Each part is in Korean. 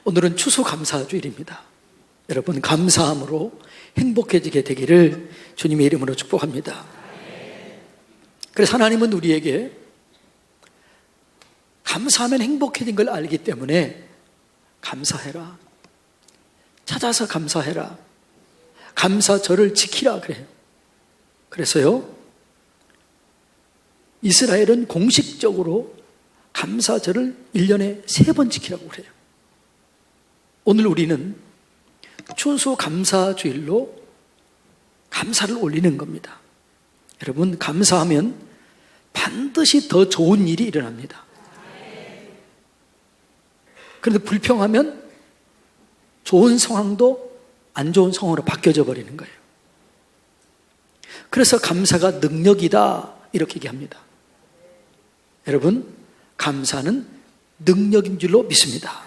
오늘은 추수감사주일입니다. 여러분, 감사함으로 행복해지게 되기를 주님의 이름으로 축복합니다. 그래서 하나님은 우리에게 감사하면 행복해진 걸 알기 때문에 감사해라, 찾아서 감사해라, 감사절을 지키라 그래요. 그래서요, 이스라엘은 공식적으로 감사절을 1년에 3번 지키라고 그래요. 오늘 우리는 추수감사주일로 감사를 올리는 겁니다. 여러분, 감사하면 반드시 더 좋은 일이 일어납니다. 그런데 불평하면 좋은 상황도 안 좋은 상황으로 바뀌어져 버리는 거예요. 그래서 감사가 능력이다 이렇게 얘기합니다. 여러분, 감사는 능력인 줄로 믿습니다.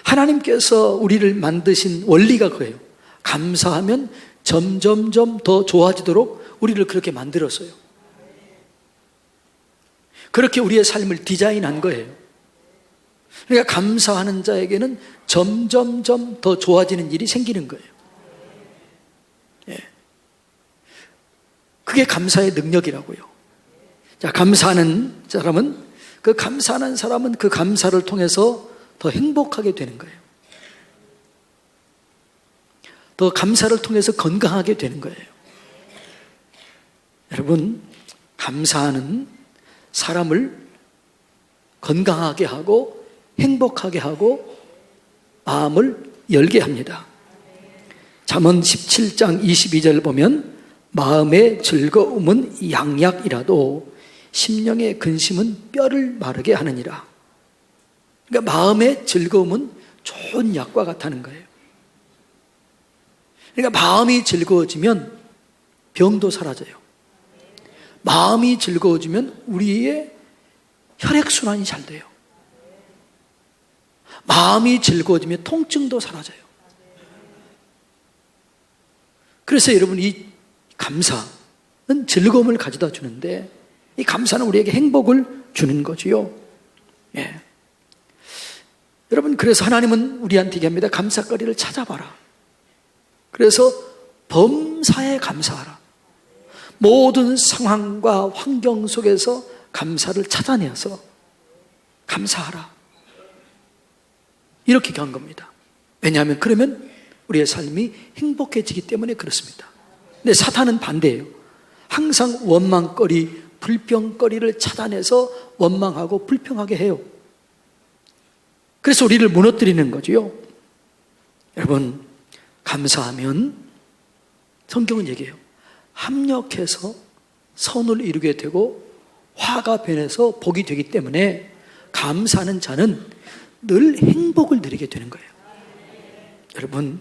하나님께서 우리를 만드신 원리가 그래요. 감사하면 점점점 더 좋아지도록 우리를 그렇게 만들었어요. 그렇게 우리의 삶을 디자인한 거예요. 그러니까 감사하는 자에게는 점점점 더 좋아지는 일이 생기는 거예요. 예. 그게 감사의 능력이라고요. 자, 감사하는 사람은 그 감사를 통해서 더 행복하게 되는 거예요. 더 감사를 통해서 건강하게 되는 거예요. 여러분, 감사는 사람을 건강하게 하고 행복하게 하고 마음을 열게 합니다. 잠언 17장 22절 보면 마음의 즐거움은 양약이라도 심령의 근심은 뼈를 마르게 하느니라. 그러니까 마음의 즐거움은 좋은 약과 같다는 거예요. 그러니까 마음이 즐거워지면 병도 사라져요. 마음이 즐거워지면 우리의 혈액순환이 잘 돼요. 마음이 즐거워지면 통증도 사라져요. 그래서 여러분, 이 감사는 즐거움을 가져다 주는데 이 감사는 우리에게 행복을 주는 거지요. 예. 여러분, 그래서 하나님은 우리한테 얘기합니다. 감사거리를 찾아봐라. 그래서 범사에 감사하라. 모든 상황과 환경 속에서 감사를 찾아내서 감사하라. 이렇게 얘기한 겁니다. 왜냐하면 그러면 우리의 삶이 행복해지기 때문에 그렇습니다. 근데 사탄은 반대예요. 항상 원망거리, 불평거리를 찾아내서 원망하고 불평하게 해요. 그래서 우리를 무너뜨리는 거지요. 여러분, 감사하면 성경은 얘기해요. 합력해서 선을 이루게 되고 화가 변해서 복이 되기 때문에 감사하는 자는 늘 행복을 누리게 되는 거예요. 여러분,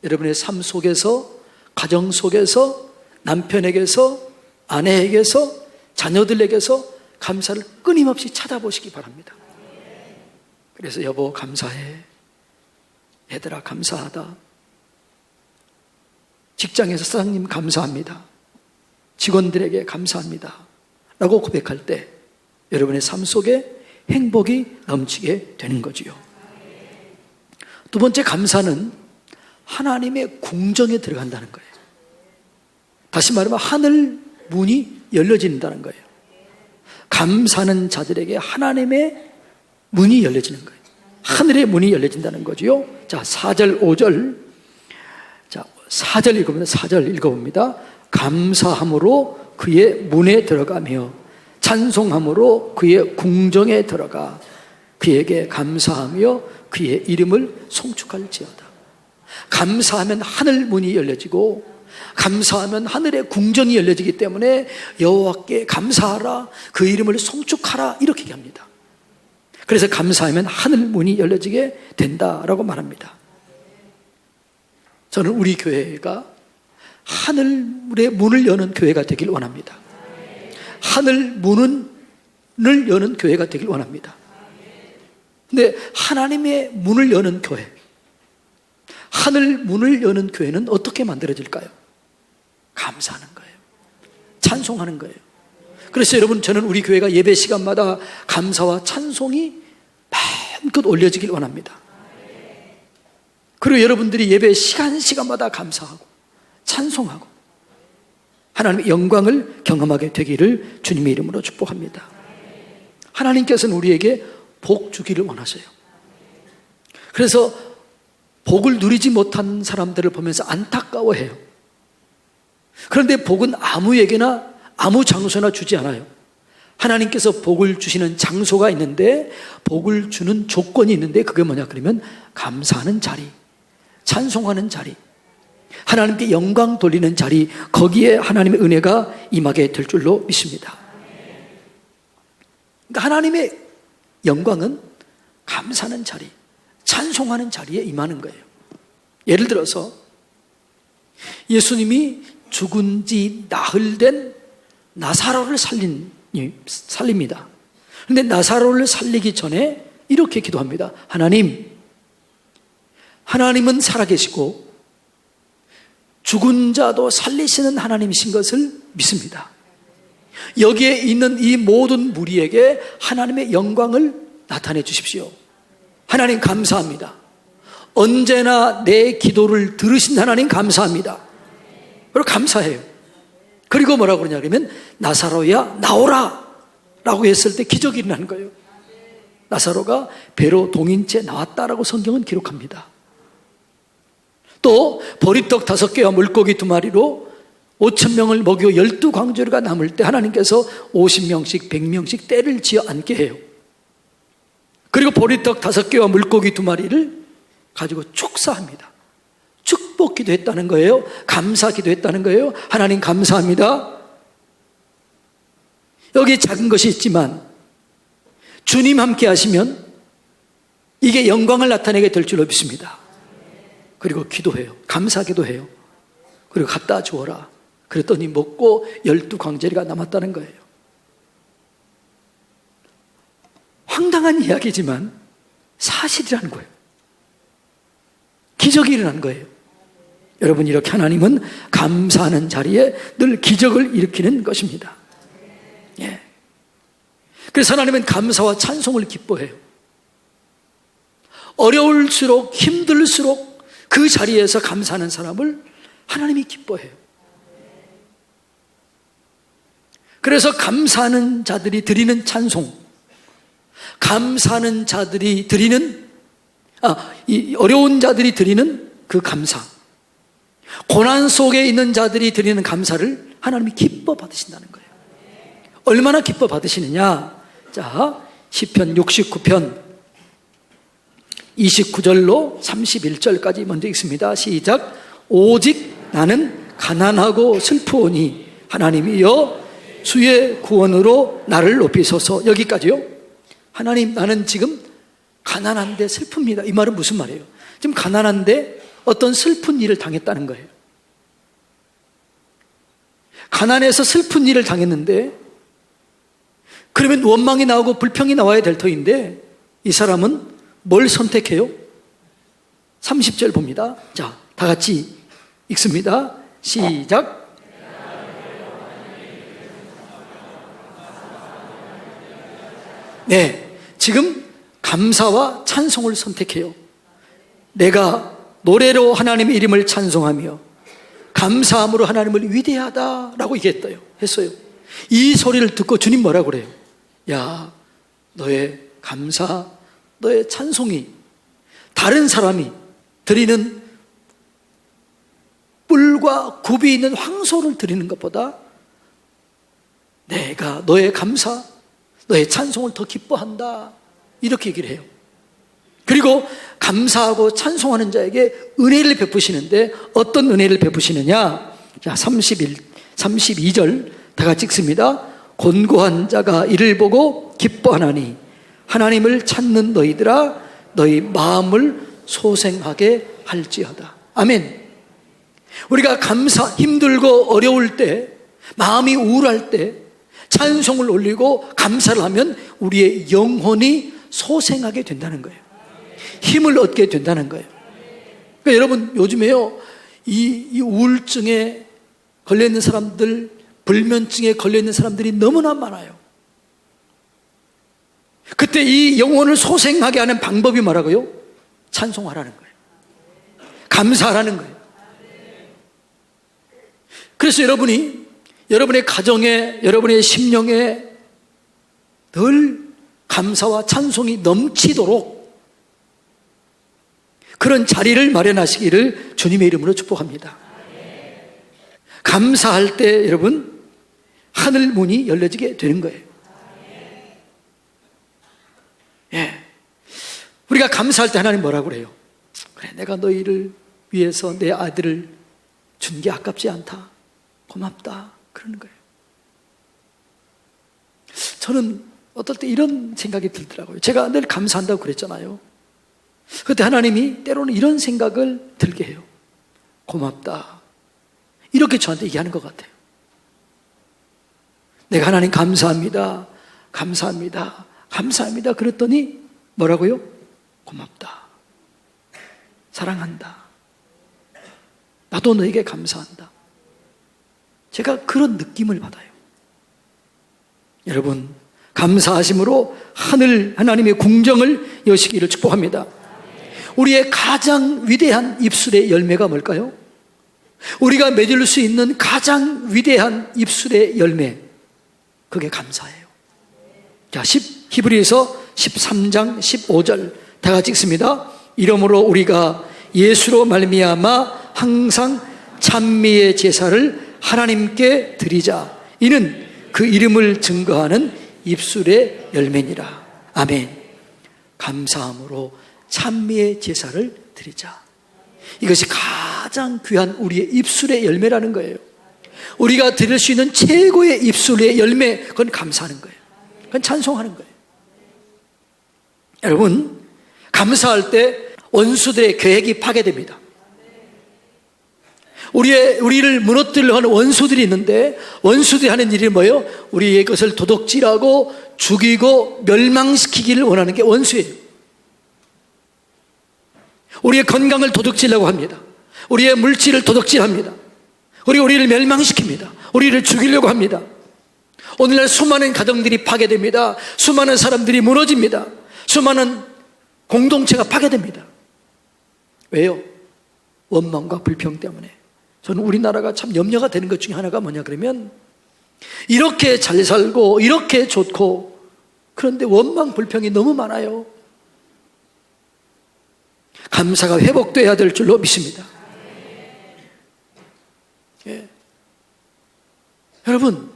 여러분의 삶 속에서, 가정 속에서, 남편에게서, 아내에게서, 자녀들에게서 감사를 끊임없이 찾아보시기 바랍니다. 그래서 여보 감사해, 얘들아 감사하다, 직장에서 사장님 감사합니다, 직원들에게 감사합니다 라고 고백할 때 여러분의 삶 속에 행복이 넘치게 되는 거지요. 두 번째, 감사는 하나님의 궁정에 들어간다는 거예요. 다시 말하면 하늘 문이 열려진다는 거예요. 감사하는 자들에게 하나님의 문이 열려지는 거예요. 하늘의 문이 열려진다는 거지요. 자, 4절, 5절. 자, 4절 읽어봅니다. 4절 읽어봅니다. 감사함으로 그의 문에 들어가며 찬송함으로 그의 궁정에 들어가 그에게 감사하며 그의 이름을 송축할지어다. 감사하면 하늘 문이 열려지고 감사하면 하늘의 궁정이 열려지기 때문에 여호와께 감사하라, 그 이름을 송축하라 이렇게 얘기합니다. 그래서 감사하면 하늘 문이 열려지게 된다라고 말합니다. 저는 우리 교회가 하늘의 문을 여는 교회가 되길 원합니다. 하늘 문을 여는 교회가 되길 원합니다. 근데 하나님의 문을 여는 교회, 하늘 문을 여는 교회는 어떻게 만들어질까요? 감사하는 거예요. 찬송하는 거예요. 그래서 여러분, 저는 우리 교회가 예배 시간마다 감사와 찬송이 마음껏 올려지길 원합니다. 그리고 여러분들이 예배 시간마다 감사하고 찬송하고 하나님의 영광을 경험하게 되기를 주님의 이름으로 축복합니다. 하나님께서는 우리에게 복 주기를 원하세요. 그래서 복을 누리지 못한 사람들을 보면서 안타까워해요. 그런데 복은 아무에게나 아무 장소나 주지 않아요. 하나님께서 복을 주시는 장소가 있는데, 복을 주는 조건이 있는데, 그게 뭐냐 그러면 감사하는 자리, 찬송하는 자리, 하나님께 영광 돌리는 자리, 거기에 하나님의 은혜가 임하게 될 줄로 믿습니다. 그러니까 하나님의 영광은 감사하는 자리, 찬송하는 자리에 임하는 거예요. 예를 들어서 예수님이 죽은 지 나흘 된 나사로를 살립니다. 그런데 나사로를 살리기 전에 이렇게 기도합니다. 하나님은 살아계시고 죽은 자도 살리시는 하나님이신 것을 믿습니다. 여기에 있는 이 모든 무리에게 하나님의 영광을 나타내 주십시오. 하나님 감사합니다. 언제나 내 기도를 들으신 하나님 감사합니다. 그리고 감사해요. 그리고 뭐라고 그러냐 그러면 나사로야 나오라 라고 했을 때 기적이 일어나는 거예요. 나사로가 배로 동인채 나왔다라고 성경은 기록합니다. 또 보리떡 5개와 물고기 2마리로 5,000명을 먹이고 12광주리가 남을 때 하나님께서 50명씩 100명씩 떼를 지어 앉게 해요. 그리고 보리떡 5개와 물고기 2마리를 가지고 축사합니다. 축복 기도했다는 거예요. 감사 기도했다는 거예요. 하나님 감사합니다. 여기 작은 것이 있지만 주님 함께 하시면 이게 영광을 나타내게 될 줄로 믿습니다. 그리고 기도해요. 감사 기도해요. 그리고 갖다 주어라. 그랬더니 먹고 12광저리가 남았다는 거예요. 황당한 이야기지만 사실이라는 거예요. 기적이 일어난 거예요. 여러분, 이렇게 하나님은 감사하는 자리에 늘 기적을 일으키는 것입니다. 예. 그래서 하나님은 감사와 찬송을 기뻐해요. 어려울수록 힘들수록 그 자리에서 감사하는 사람을 하나님이 기뻐해요. 그래서 감사하는 자들이 드리는 찬송, 감사하는 자들이 드리는 이 어려운 자들이 드리는 그 감사, 고난 속에 있는 자들이 드리는 감사를 하나님이 기뻐 받으신다는 거예요. 얼마나 기뻐 받으시느냐? 자, 시편 69편 29절로 31절까지 먼저 읽습니다. 시작. 오직 나는 가난하고 슬프오니 하나님이여 주의 구원으로 나를 높이소서. 여기까지요. 하나님, 나는 지금 가난한데 슬픕니다. 이 말은 무슨 말이에요? 지금 가난한데 어떤 슬픈 일을 당했다는 거예요. 가난해서 슬픈 일을 당했는데, 그러면 원망이 나오고 불평이 나와야 될 터인데 이 사람은 뭘 선택해요? 30절 봅니다. 자, 다 같이 읽습니다. 시작. 네, 지금 감사와 찬송을 선택해요. 내가 노래로 하나님의 이름을 찬송하며 감사함으로 하나님을 위대하다라고 했어요. 이 소리를 듣고 주님 뭐라고 그래요? 야, 너의 감사, 너의 찬송이 다른 사람이 드리는 뿔과 굽이 있는 황소를 드리는 것보다 내가 너의 감사, 너의 찬송을 더 기뻐한다, 이렇게 얘기를 해요. 그리고 감사하고 찬송하는 자에게 은혜를 베푸시는데 어떤 은혜를 베푸시느냐? 자, 32절 다 같이 읽습니다. 곤고한 자가 이를 보고 기뻐하나니 하나님을 찾는 너희들아 너희 마음을 소생하게 할지어다. 아멘. 우리가 힘들고 어려울 때, 마음이 우울할 때 찬송을 올리고 감사를 하면 우리의 영혼이 소생하게 된다는 거예요. 힘을 얻게 된다는 거예요. 그러니까 여러분, 요즘에요, 이 우울증에 걸려있는 사람들, 불면증에 걸려있는 사람들이 너무나 많아요. 그때 이 영혼을 소생하게 하는 방법이 뭐라고요? 찬송하라는 거예요. 감사하라는 거예요. 그래서 여러분이 여러분의 가정에, 여러분의 심령에 늘 감사와 찬송이 넘치도록 그런 자리를 마련하시기를 주님의 이름으로 축복합니다. 감사할 때 여러분 하늘 문이 열려지게 되는 거예요. 예. 우리가 감사할 때 하나님 뭐라고 그래요? 그래, 내가 너희를 위해서 내 아들을 준 게 아깝지 않다. 고맙다. 그러는 거예요. 저는 어떨 때 이런 생각이 들더라고요. 제가 늘 감사한다고 그랬잖아요. 그때 하나님이 때로는 이런 생각을 들게 해요. 고맙다. 이렇게 저한테 얘기하는 것 같아요. 내가 하나님 감사합니다. 감사합니다. 감사합니다. 그랬더니 뭐라고요? 고맙다. 사랑한다. 나도 너에게 감사한다. 제가 그런 느낌을 받아요. 여러분, 감사하심으로 하나님의 궁정을 여시기를 축복합니다. 우리의 가장 위대한 입술의 열매가 뭘까요? 우리가 맺을 수 있는 가장 위대한 입술의 열매, 그게 감사예요. 자, 히브리서 13장 15절 다 같이 읽습니다. 이러므로 우리가 예수로 말미암아 항상 찬미의 제사를 하나님께 드리자. 이는 그 이름을 증거하는 입술의 열매니라. 아멘. 감사함으로 찬미의 제사를 드리자. 이것이 가장 귀한 우리의 입술의 열매라는 거예요. 우리가 드릴 수 있는 최고의 입술의 열매, 그건 감사하는 거예요. 그건 찬송하는 거예요. 여러분, 감사할 때 원수들의 계획이 파괴됩니다. 우리를 무너뜨리려 하는 원수들이 있는데, 원수들이 하는 일이 뭐예요? 우리의 것을 도둑질하고 죽이고 멸망시키기를 원하는 게 원수예요. 우리의 건강을 도둑질하려고 합니다. 우리의 물질을 도둑질합니다. 우리를 멸망시킵니다. 우리를 죽이려고 합니다. 오늘날 수많은 가정들이 파괴됩니다. 수많은 사람들이 무너집니다. 수많은 공동체가 파괴됩니다. 왜요? 원망과 불평 때문에. 저는 우리나라가 참 염려가 되는 것 중에 하나가 뭐냐 그러면, 이렇게 잘 살고 이렇게 좋고 그런데 원망 불평이 너무 많아요. 감사가 회복돼야 될 줄로 믿습니다. 예. 여러분,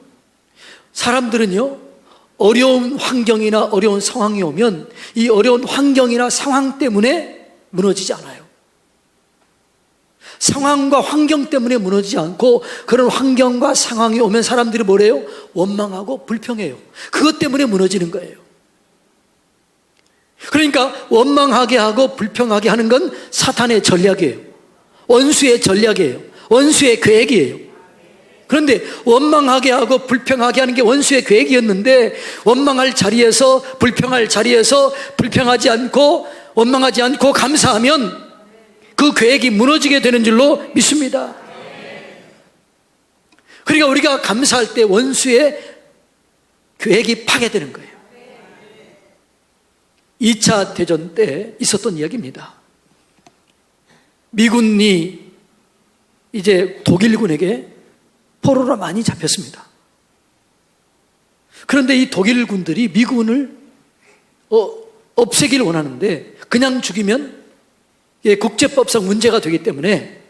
사람들은요, 어려운 환경이나 어려운 상황이 오면 이 어려운 환경이나 상황 때문에 무너지지 않아요. 상황과 환경 때문에 무너지지 않고, 그런 환경과 상황이 오면 사람들이 뭐래요? 원망하고 불평해요. 그것 때문에 무너지는 거예요. 그러니까 원망하게 하고 불평하게 하는 건 사탄의 전략이에요. 원수의 전략이에요. 원수의 계획이에요. 그런데 원망하게 하고 불평하게 하는 게 원수의 계획이었는데, 원망할 자리에서 불평할 자리에서 불평하지 않고 원망하지 않고 감사하면 그 계획이 무너지게 되는 줄로 믿습니다. 그러니까 우리가 감사할 때 원수의 계획이 파괴되는 거예요. 2차 대전 때 있었던 이야기입니다. 미군이 이제 독일군에게 포로로 많이 잡혔습니다. 그런데 이 독일군들이 미군을 없애기를 원하는데, 그냥 죽이면 국제법상 문제가 되기 때문에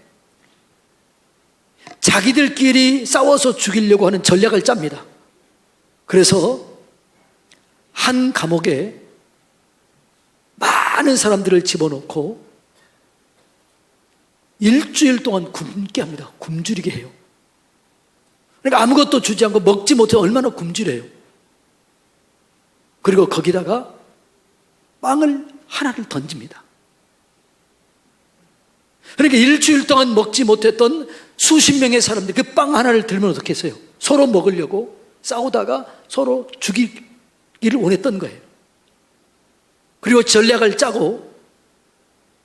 자기들끼리 싸워서 죽이려고 하는 전략을 짭니다. 그래서 한 감옥에 많은 사람들을 집어넣고 일주일 동안 굶게 합니다. 굶주리게 해요. 그러니까 아무것도 주지 않고 먹지 못해 얼마나 굶주려요. 그리고 거기다가 빵을 하나를 던집니다. 그러니까 일주일 동안 먹지 못했던 수십 명의 사람들이 그 빵 하나를 들면 어떻게 했어요? 서로 먹으려고 싸우다가 서로 죽이기를 원했던 거예요. 그리고 전략을 짜고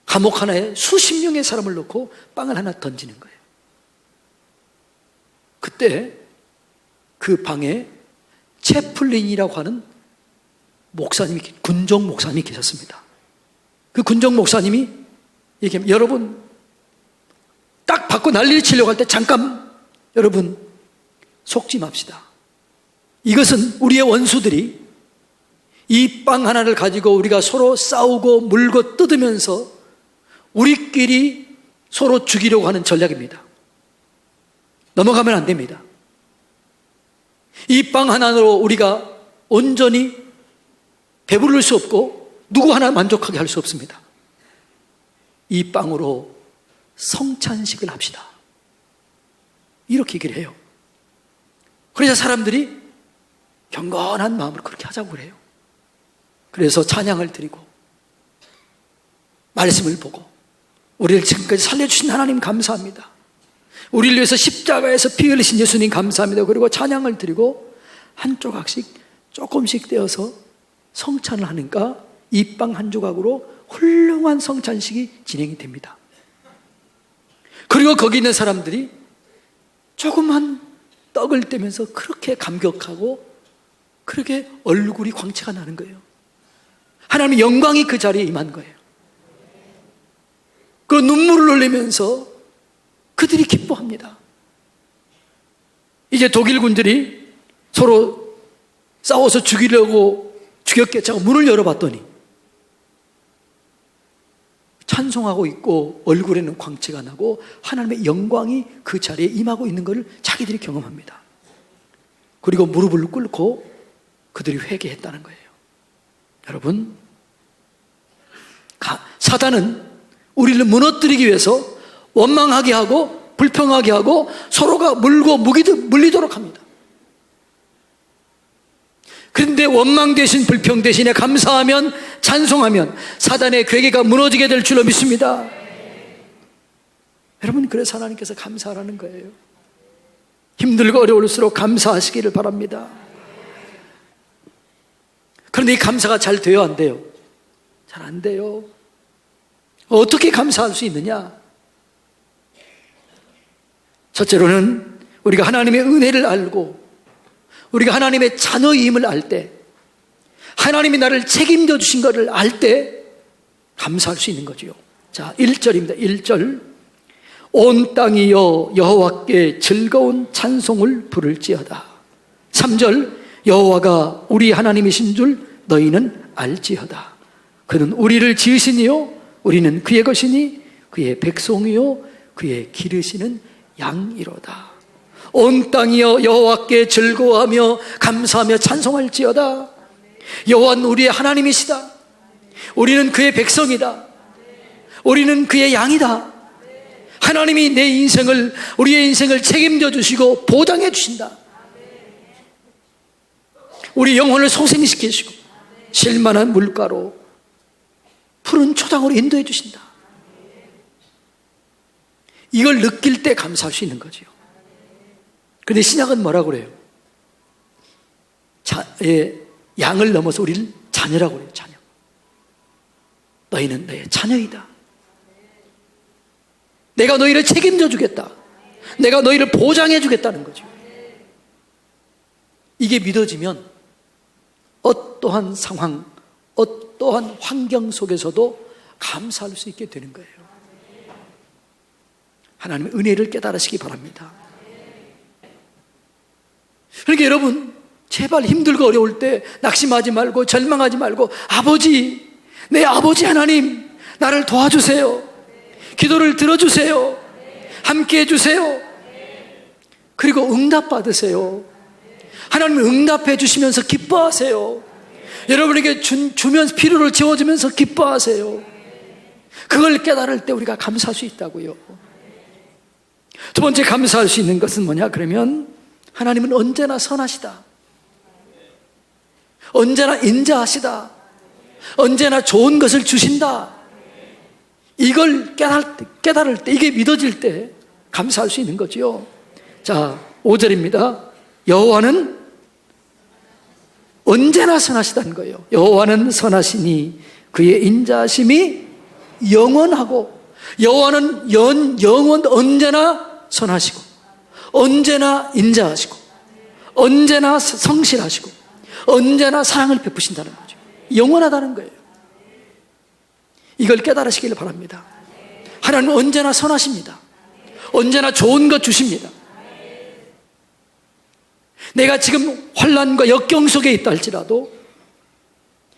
감옥 하나에 수십 명의 사람을 넣고 빵을 하나 던지는 거예요. 그때 그 방에 채플린이라고 하는 목사님이, 군정 목사님이 계셨습니다. 그 군정 목사님이 얘기합니다. 여러분, 딱 받고 난리를 치려고 할 때 잠깐 여러분 속지 맙시다. 이것은 우리의 원수들이 이 빵 하나를 가지고 우리가 서로 싸우고 물고 뜯으면서 우리끼리 서로 죽이려고 하는 전략입니다. 넘어가면 안 됩니다. 이 빵 하나로 우리가 온전히 배부를 수 없고 누구 하나 만족하게 할 수 없습니다. 이 빵으로 성찬식을 합시다. 이렇게 얘기를 해요. 그래서 사람들이 경건한 마음으로 그렇게 하자고 그래요. 그래서 찬양을 드리고 말씀을 보고 우리를 지금까지 살려주신 하나님 감사합니다. 우리를 위해서 십자가에서 피 흘리신 예수님 감사합니다. 그리고 찬양을 드리고 한 조각씩 조금씩 떼어서 성찬을 하니까 이 빵 한 조각으로 훌륭한 성찬식이 진행이 됩니다. 그리고 거기 있는 사람들이 조그만 떡을 떼면서 그렇게 감격하고 그렇게 얼굴이 광채가 나는 거예요. 하나님의 영광이 그 자리에 임한 거예요. 그 눈물을 흘리면서 그들이 기뻐합니다. 이제 독일 군들이 서로 싸워서 죽였겠죠. 문을 열어봤더니 찬송하고 있고 얼굴에는 광채가 나고 하나님의 영광이 그 자리에 임하고 있는 것을 자기들이 경험합니다. 그리고 무릎을 꿇고 그들이 회개했다는 거예요. 여러분, 사단은 우리를 무너뜨리기 위해서 원망하게 하고 불평하게 하고 서로가 물고 물리도록 합니다. 그런데 원망 대신 불평 대신에 감사하면 찬송하면 사단의 괴계가 무너지게 될 줄로 믿습니다. 여러분, 그래서 하나님께서 감사하라는 거예요. 힘들고 어려울수록 감사하시기를 바랍니다. 그런데 이 감사가 잘 돼요, 안 돼요? 잘 안 돼요. 어떻게 감사할 수 있느냐? 첫째로는 우리가 하나님의 은혜를 알고 우리가 하나님의 자녀임을 알 때, 하나님이 나를 책임져 주신 것을 알 때 감사할 수 있는 거지요. 자, 1절입니다. 1절. 온 땅이여 여호와께 즐거운 찬송을 부를지어다. 3절. 여호와가 우리 하나님이신 줄 너희는 알지어다. 그는 우리를 지으시니요 우리는 그의 것이니 그의 백성이요 그의 기르시는 양이로다. 온 땅이여 여호와께 즐거워하며 감사하며 찬송할지어다. 여호와는 우리의 하나님이시다. 우리는 그의 백성이다. 우리는 그의 양이다. 하나님이 내 인생을, 우리의 인생을 책임져 주시고 보장해 주신다. 우리 영혼을 소생시키시고 실만한 물가로 푸른 초장으로 인도해 주신다. 이걸 느낄 때 감사할 수 있는 거죠. 그런데 신약은 뭐라고 그래요? 양을 넘어서 우리를 자녀라고 그래요. 자녀. 너희는 너의 자녀이다. 내가 너희를 책임져 주겠다. 내가 너희를 보장해 주겠다는 거죠. 이게 믿어지면 어떠한 상황, 어떠한 환경 속에서도 감사할 수 있게 되는 거예요. 하나님의 은혜를 깨달으시기 바랍니다. 그러니까 여러분, 제발 힘들고 어려울 때 낙심하지 말고 절망하지 말고, 아버지, 내 아버지 하나님 나를 도와주세요. 기도를 들어주세요. 함께 해주세요. 그리고 응답받으세요. 하나님 응답해 주시면서 기뻐하세요. 여러분에게 주면서 필요를 채워주면서 기뻐하세요. 그걸 깨달을 때 우리가 감사할 수 있다고요. 두 번째 감사할 수 있는 것은 뭐냐? 그러면 하나님은 언제나 선하시다. 언제나 인자하시다. 언제나 좋은 것을 주신다. 이걸 깨달을 때, 이게 믿어질 때 감사할 수 있는 거지요. 자, 5절입니다. 여호와는 언제나 선하시다는 거예요. 여호와는 선하시니 그의 인자하심이 영원하고, 여호와는 영원 언제나 선하시고 언제나 인자하시고 언제나 성실하시고 언제나 사랑을 베푸신다는 거죠. 영원하다는 거예요. 이걸 깨달으시기를 바랍니다. 하나님은 언제나 선하십니다. 언제나 좋은 것 주십니다. 내가 지금 환난과 역경 속에 있다 할지라도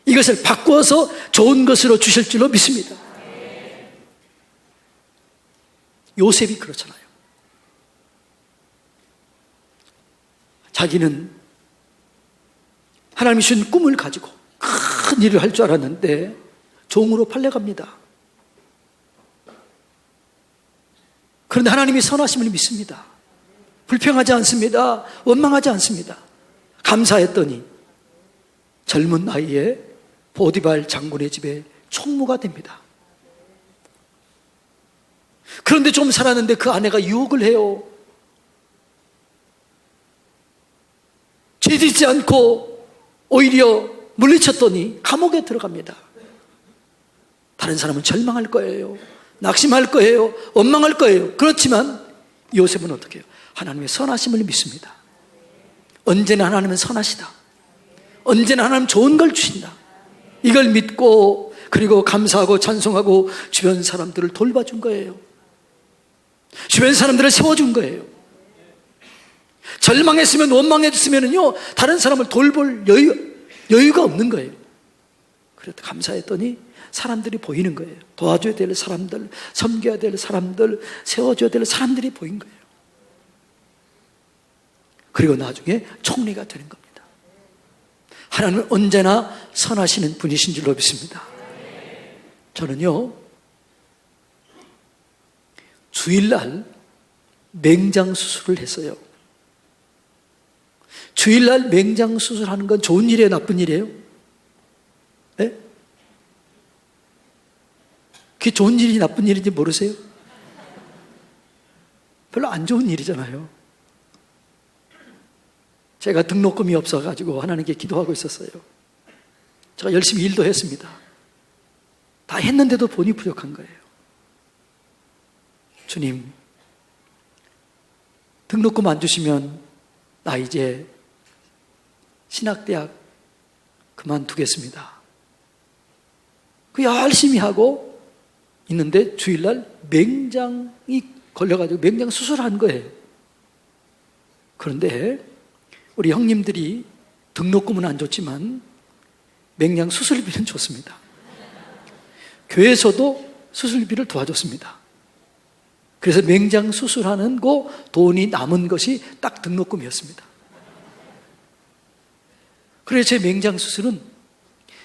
이것을 바꾸어서 좋은 것으로 주실 줄로 믿습니다. 요셉이 그렇잖아요. 자기는 하나님이 주신 꿈을 가지고 큰 일을 할 줄 알았는데 종으로 팔려갑니다. 그런데 하나님이 선하심을 믿습니다. 불평하지 않습니다. 원망하지 않습니다. 감사했더니 젊은 나이에 보디발 장군의 집에 총무가 됩니다. 그런데 좀 살았는데 그 아내가 유혹을 해요. 죄짓지 않고 오히려 물리쳤더니 감옥에 들어갑니다. 다른 사람은 절망할 거예요. 낙심할 거예요. 원망할 거예요. 그렇지만 요셉은 어떻게 해요? 하나님의 선하심을 믿습니다. 언제나 하나님은 선하시다. 언제나 하나님 좋은 걸 주신다. 이걸 믿고 그리고 감사하고 찬송하고 주변 사람들을 돌봐준 거예요. 주변 사람들을 세워준 거예요. 절망했으면 원망했으면요 다른 사람을 돌볼 여유가 없는 거예요. 그래도 감사했더니 사람들이 보이는 거예요. 도와줘야 될 사람들, 섬겨야 될 사람들, 세워줘야 될 사람들이 보인 거예요. 그리고 나중에 총리가 되는 겁니다. 하나님은 언제나 선하시는 분이신 줄로 믿습니다. 저는요 주일날 맹장 수술을 했어요. 주일날 맹장 수술하는 건 좋은 일이에요, 나쁜 일이에요? 네? 그게 좋은 일인지 나쁜 일인지 모르세요? 별로 안 좋은 일이잖아요. 제가 등록금이 없어가지고 하나님께 기도하고 있었어요. 제가 열심히 일도 했습니다. 다 했는데도 돈이 부족한 거예요. 주님, 등록금 안 주시면 나 이제 신학대학 그만두겠습니다. 그 열심히 하고 있는데 주일날 맹장이 걸려가지고 맹장 수술한 거예요. 그런데 우리 형님들이 등록금은 안 줬지만 맹장 수술비는 줬습니다. 교회에서도 수술비를 도와줬습니다. 그래서 맹장 수술하는 거 돈이 남은 것이 딱 등록금이었습니다. 그래서 제 맹장 수술은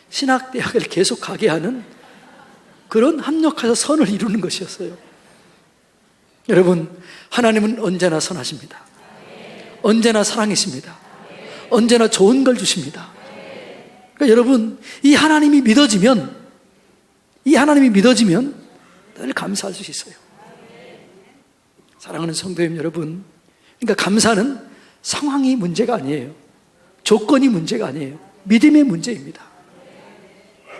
신학대학을 계속 가게 하는 그런 합력해서 선을 이루는 것이었어요. 여러분, 하나님은 언제나 선하십니다. 언제나 사랑이십니다. 언제나 좋은 걸 주십니다. 그러니까 여러분, 이 하나님이 믿어지면 늘 감사할 수 있어요. 사랑하는 성도님 여러분, 그러니까 감사는 상황이 문제가 아니에요. 조건이 문제가 아니에요. 믿음의 문제입니다.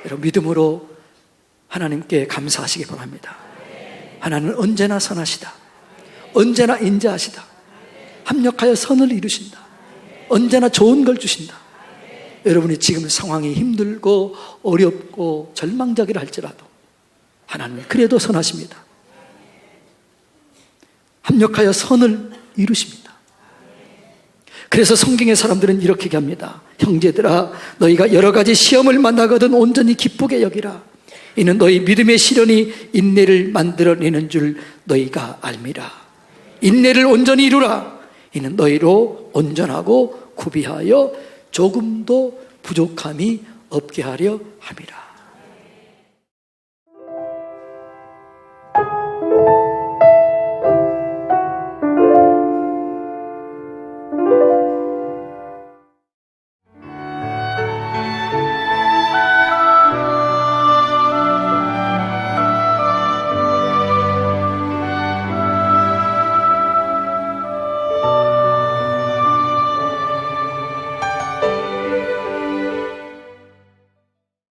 여러분, 믿음으로 하나님께 감사하시기 바랍니다. 하나님은 언제나 선하시다. 언제나 인자하시다. 합력하여 선을 이루신다. 언제나 좋은 걸 주신다. 여러분이 지금 상황이 힘들고 어렵고 절망적이라 할지라도 하나님은 그래도 선하십니다. 합력하여 선을 이루십니다. 그래서 성경의 사람들은 이렇게 얘기합니다. 형제들아, 너희가 여러 가지 시험을 만나거든 온전히 기쁘게 여기라. 이는 너희 믿음의 시련이 인내를 만들어내는 줄 너희가 알미라. 인내를 온전히 이루라. 이는 너희로 온전하고 구비하여 조금도 부족함이 없게 하려 함이라.